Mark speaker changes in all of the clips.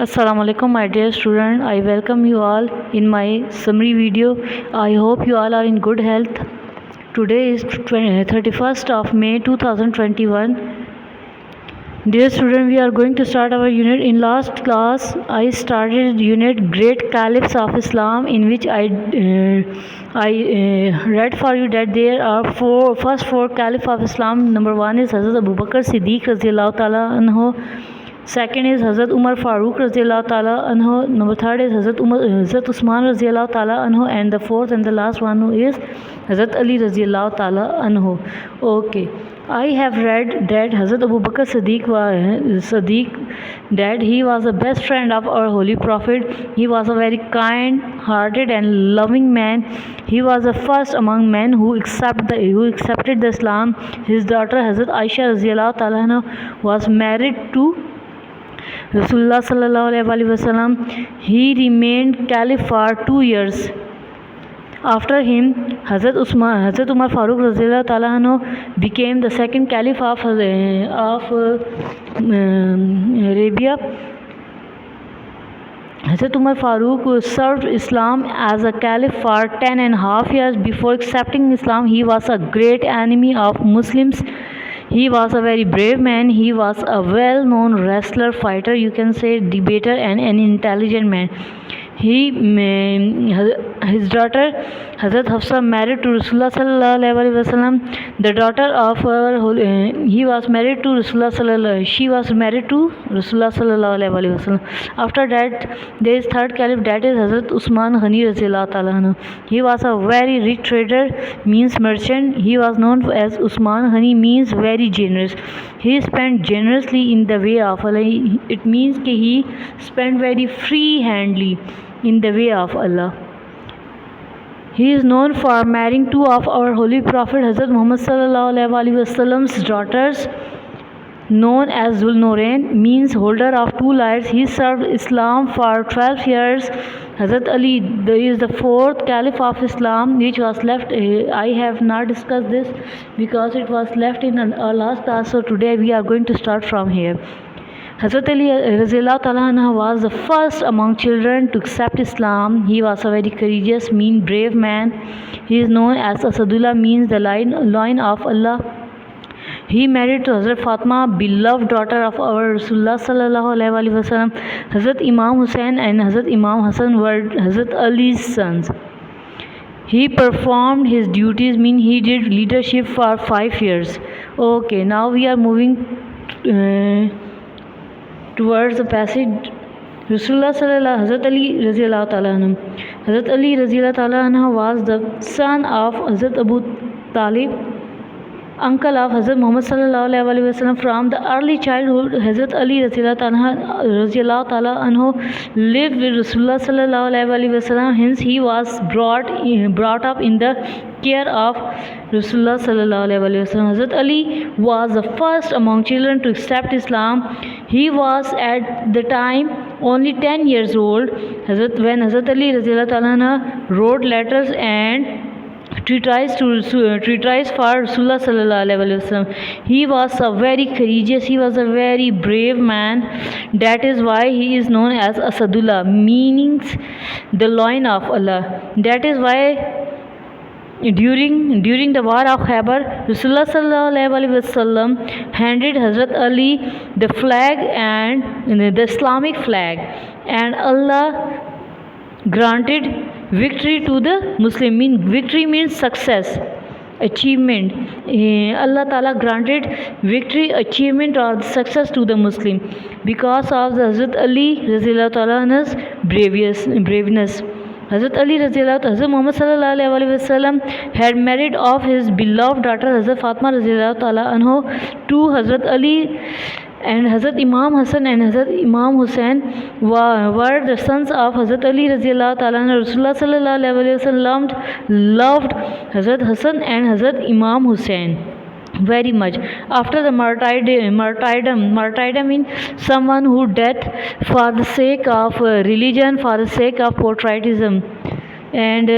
Speaker 1: Assalamu alaikum my dear student. I welcome you all in my summary video. I hope you all are in good health. Today is 31st of May 2021. Dear student, we are going to start our unit. In last class I started unit Great Caliphs of Islam, in which I read for you that there are first four Caliphs of Islam. Number 1 is Hazrat Abu Bakr Siddiq Radhiyallahu Ta'ala anhu. Second is Hazrat Umar Farooq Radhiyallahu Ta'ala anhu. Number 3 is Hazrat Usman Radhiyallahu Ta'ala anhu. And the fourth and the last one is Hazrat Ali Radhiyallahu Ta'ala anhu. Okay, I have read that Hazrat Abu Bakr Siddiq that he was the best friend of our Holy Prophet. He was a very kind-hearted and loving man. He was the first among men who accepted the Islam. His daughter Hazrat Aisha Radhiyallahu Ta'ala anha was married to Rasulullah sallallahu alaihi wasallam. He remained caliph for 2 years. After him, Hazrat Umar Farooq Radhiyallahu Ta'ala anhu became the second caliph of Arabia. Hazrat Umar Farooq served Islam as a caliph for 10.5 years. Before accepting Islam, he was a great enemy of Muslims. He was a very brave man. He was a well-known wrestler, fighter, you can say, debater, and an intelligent man. His daughter Hazrat Hafsa married to Rasulullah sallallahu alaihi wasallam. The daughter of he was married to Rasulullah sallallahu. She was married to Rasulullah sallallahu alaihi wasallam. After that, there is third caliph, that is Hazrat Usman Ghani radhiyallahu ta'ala anhu. He was a very rich trader, means merchant. He was known as Usman Ghani, means very generous. He spent generously in the way of Allah. It means that he spent very free-handedly in the way of Allah. He is known for marrying two of our Holy Prophet Hazrat Muhammad sallallahu alaihi wasallam's daughters, known as Zul Norain, means holder of two lights. He served Islam for 12 years. Hazrat Ali is the fourth caliph of Islam, which was left. I have not discussed this because it was left in our last class. So today we are going to start from here. Hazrat Ali Radhiyallahu Ta'ala anhu was the first among children to accept Islam. He was a very courageous, brave man. He is known as Asadullah, means the lion of Allah. He married to Hazrat Fatima, beloved daughter of our Rasulullah sallallahu alaihi wasallam. Hazrat Imam Hussain and Hazrat Imam Hassan were Hazrat Ali's sons. He performed his duties, he did leadership for 5 years. Okay, now we are moving towards the passage. Rasulullah sallallahu Hazrat Ali radhiyallahu ta'ala anhu. Hazrat Ali radhiyallahu ta'ala anhu was the son of Hazrat Abu Talib, uncle of Hazrat Muhammad sallallahu alaihi wasallam. From the early childhood, Hazrat Ali radhiyallahu ta'ala anhu lived with Rasulullah sallallahu alaihi wasallam. Hence, he was brought up in the care of Rasulullah sallallahu alaihi wasallam. Hazrat Ali was the first among children to accept Islam. He was at the time only 10 years old when Hazrat Ali radhiyallahu ta'ala anhu wrote letters and treatise for Rasulullah sallallahu alaihi wasallam. He was a very courageous, he was a very brave man. That is why he is known as Asadullah, meaning the lion of Allah. That is why during the war of Khyber, Rasulullah sallallahu alaihi wasallam handed Hazrat Ali the flag and the Islamic flag, and Allah granted victory to the Muslim. Victory means success, achievement. Allah Ta'ala granted victory, achievement, or success to the Muslim because of the Hazrat Ali radhiyallahu ta'ala anhu's braveness. Hazrat Ali Hazrat Muhammad sallallahu alaihi wasallam had married off his beloved daughter Hazrat Fatima radhiyallahu ta'ala anhu to Hazrat Ali, and Hazrat Imam Hassan and Hazrat Imam Hussain were the sons of Hazrat Ali radhiyallahu ta'ala anhu. Rasulullah sallallahu alaihi wasallam loved Hazrat Hassan and Hazrat Imam Hussain very much. After the martyrdom means someone who died for the sake of religion, for the sake of patriotism, and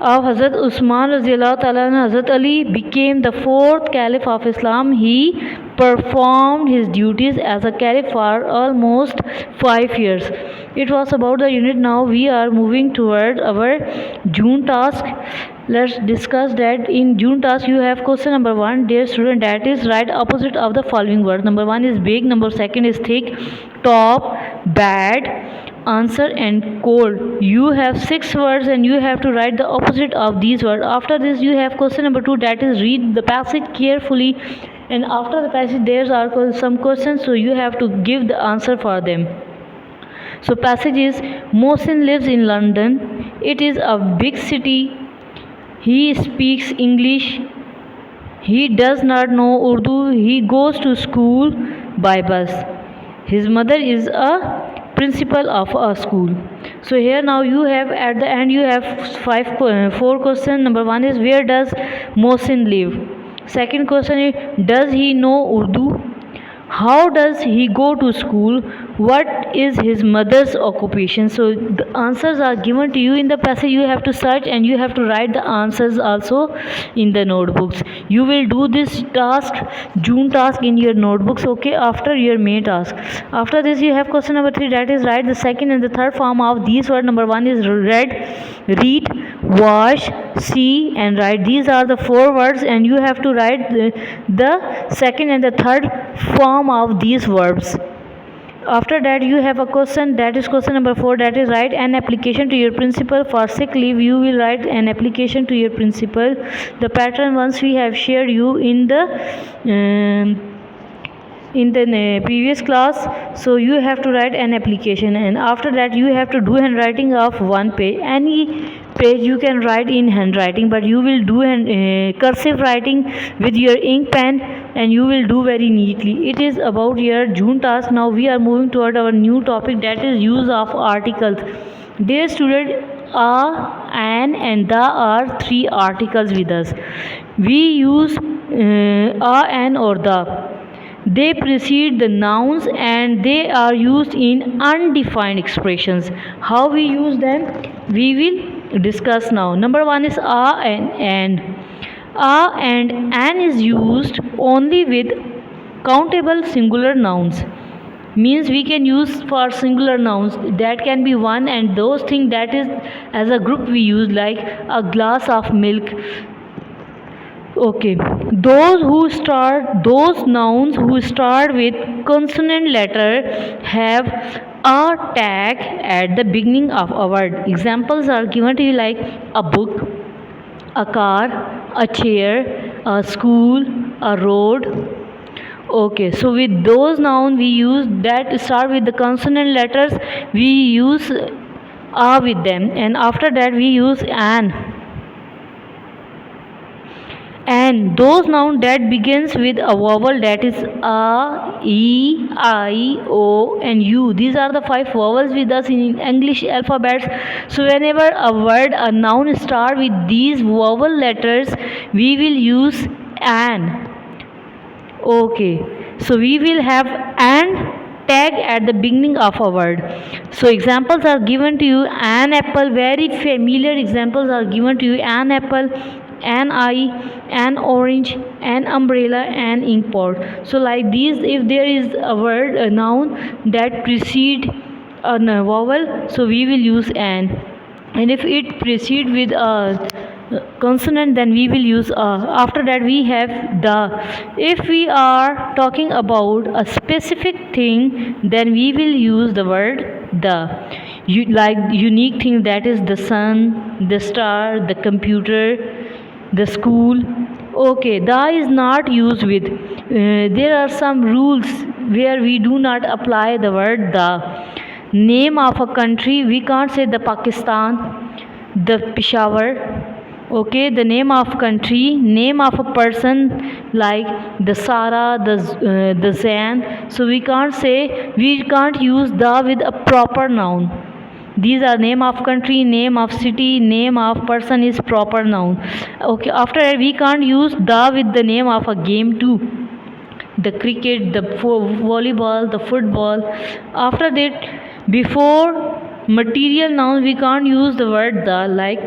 Speaker 1: of Hazrat Usman Raziyallahu Ta'ala anhu, Hazrat Ali became the fourth caliph of Islam. He performed his duties as a caliph for almost 5 years. It was about the unit. Now we are moving toward our June task. Let's discuss that. In June task you have question number 1, dear student, that is write opposite of the following words. Number 1 is big, number 2 is thick, top, bad, answer and cold. You have 6 words and you have to write the opposite of these words. After this you have question number 2, that is read the passage carefully, and after the passage there are some questions, so you have to give the answer for them. So passage is, Mohsin lives in London. It is a big city. He speaks English. He does not know Urdu. He goes to school by bus. His mother is a principal of a school. So here now you have at the end you have 4 questions. Number 1 is, where does Mohsin live? Second question is, does he know Urdu? How does he go to school? What is his mother's occupation? So the answers are given to you in the passage. You have to search and you have to write the answers also in the notebooks. You will do this task, June task, in your notebooks, okay, after your main task. After this you have question number 3, that is write the second and the third form of these words. Number 1 is read, wash, see and write. These are the 4 words and you have to write the second and the third form of these verbs. After that you have a question, that is question number 4, that is write an application to your principal for sick leave. You will write an application to your principal. The pattern once we have shared you in the previous class. So you have to write an application, and after that you have to do handwriting of 1 page. Any page you can write in handwriting, but you will do cursive writing with your ink pen and you will do very neatly. It is about your June task. Now we are moving toward our new topic, that is use of articles. Dear student, a, an and the are 3 articles with us. We use a, an or the. They precede the nouns and they are used in undefined expressions. How we use them? We will discuss now. Number 1 is a and an. A and an is used only with countable singular nouns. Means we can use for singular nouns that can be one, and those things that is as a group we use, like a glass of milk. Okay, those nouns who start with consonant letter have a tag at the beginning of a word. Examples are given to you, like a book, a car, a chair, a school, a road. Okay, so with those nouns we use that start with the consonant letters, we use a with them, and after that we use an. And those nouns that begins with a vowel, that is a, e, I, o and u. These are the 5 vowels with us in English alphabets. So whenever a word, a noun start with these vowel letters, we will use an. Okay, so we will have an tag at the beginning of a word. So examples are given to you. An apple, very familiar examples are given to you. An apple, an eye, an orange, an umbrella, an ink pot. So like these, if there is a word, a noun that precede a vowel, so we will use an. And if it precedes with a consonant, then we will use a. After that we have the. If we are talking about a specific thing, then we will use the word the. Like unique thing, that is the sun, the star, the computer, the school. Okay, the is not used with. There are some rules where we do not apply the word the. Name of a country, we can't say the Pakistan, the Peshawar. Okay, the name of country. Name of a person, like the Sarah, the Zain. So we can't use the with a proper noun. These are name of country, name of city, name of person is proper noun. Okay, after that we can't use the with the name of a game too. The cricket, the volleyball, the football. After that, before material nouns we can't use the word the, like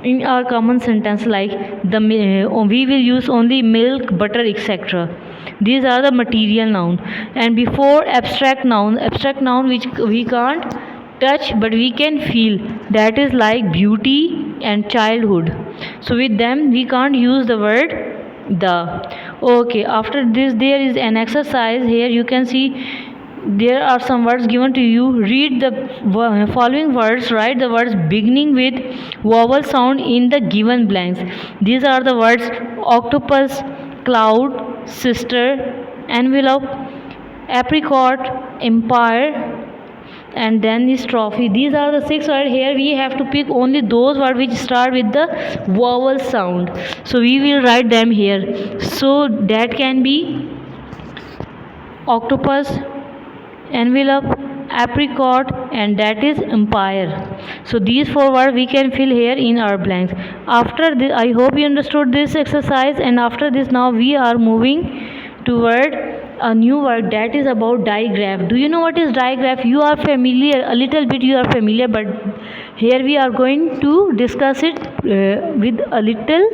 Speaker 1: in our common sentence, like we will use only milk, butter, etc. These are the material noun. And before abstract noun which we can't touch but we can feel, that is like beauty and childhood. So with them we can't use the word the. Okay, after this there is an exercise. Here you can see there are some words given to you. Read the following words. Write the words beginning with vowel sound in the given blanks. These are the words: octopus, cloud, sister, envelope, apricot, empire, and then is trophy. These are the 6 words. Here we have to pick only those words which start with the vowel sound. So we will write them here. So that can be octopus, envelope, apricot, and that is empire. So these 4 words we can fill here in our blanks. After this, I hope you understood this exercise. And after this, now we are moving toward a new word, that is about digraph. Do you know what is digraph? You are familiar, a little bit you are familiar, but here we are going to discuss it with a little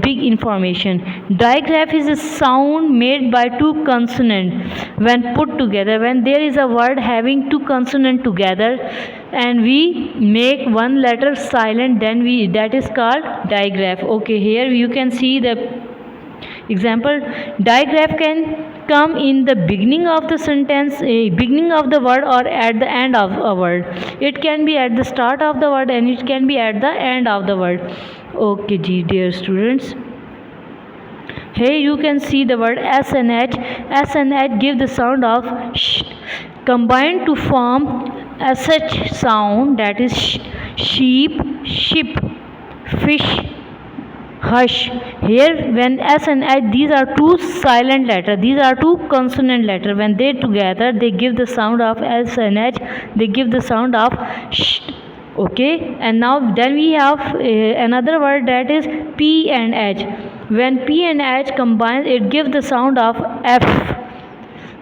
Speaker 1: big information. Digraph is a sound made by 2 consonants when put together. When there is a word having 2 consonants together and we make one letter silent, then that is called digraph. Okay, here you can see the example. Digraph can come in the beginning of the sentence, beginning of the word, or at the end of a word. It can be at the start of the word and it can be at the end of the word. Okay, dear students. Here you can see the word S and H. S and H give the sound of sh, combined to form SH sound, that is sheep, ship, fish, hush. Here when S and H, these are 2 silent letters, these are 2 consonant letters. When they together they give the sound of S and H, they give the sound of sh. Okay, and now then we have another word, that is P and H. When P and H combine, it gives the sound of F,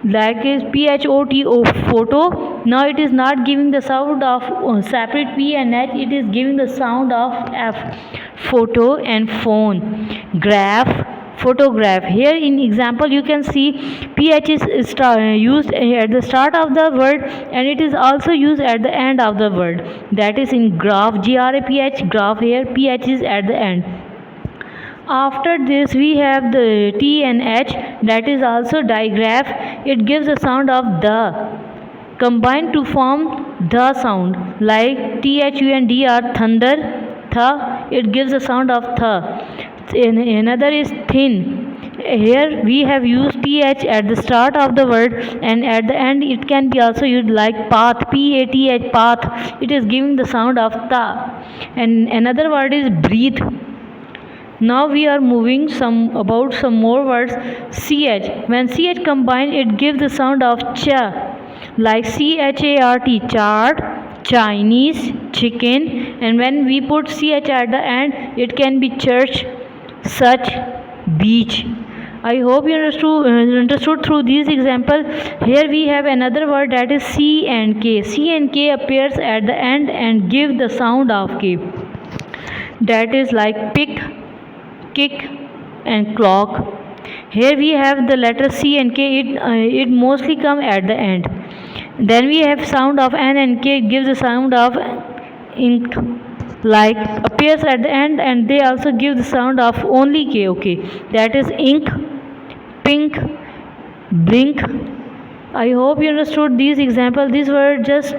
Speaker 1: like is PHOTO, photo. Now it is not giving the sound of separate P and H, it is giving the sound of F, photo. And phone, graph, photograph. Here in example you can see PH is used at the start of the word and it is also used at the end of the word, that is in graph, GRAPH, graph. Here PH is at the end. After this we have the T and H, that is also digraph. It gives the sound of the, combined to form the sound, like THU and DR, thunder, tha. It gives the sound of tha. Another is thin. Here we have used th at the start of the word and at the end it can be also used, like path, PATH, path. It is giving the sound of ta. And another word is breathe. Now we are moving about some more words. CH. When CH combined, it gives the sound of cha, like CHART, chart, Chinese, chicken. And when we put CH at the end, it can be church, such, beach. I hope you understood through these examples. Here we have another word, that is C and K. C and K appears at the end and give the sound of K. That is like pick, kick, and clock. Here we have the letter C and K. It mostly come at the end. Then we have sound of N and K. It gives the sound of ink, like appears at the end, and they also give the sound of only K. Okay, that is ink, pink, blink. I hope you understood these examples. These were just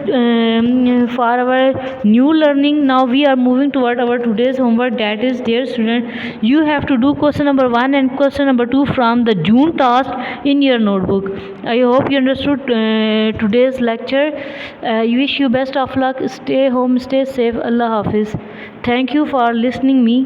Speaker 1: for our new learning. Now we are moving toward our today's homework. That is, dear student, you have to do question number 1 and question number 2 from the June task in your notebook. I hope you understood today's lecture. I wish you best of luck. Stay home, stay safe. Allah Hafiz. Thank you for listening me.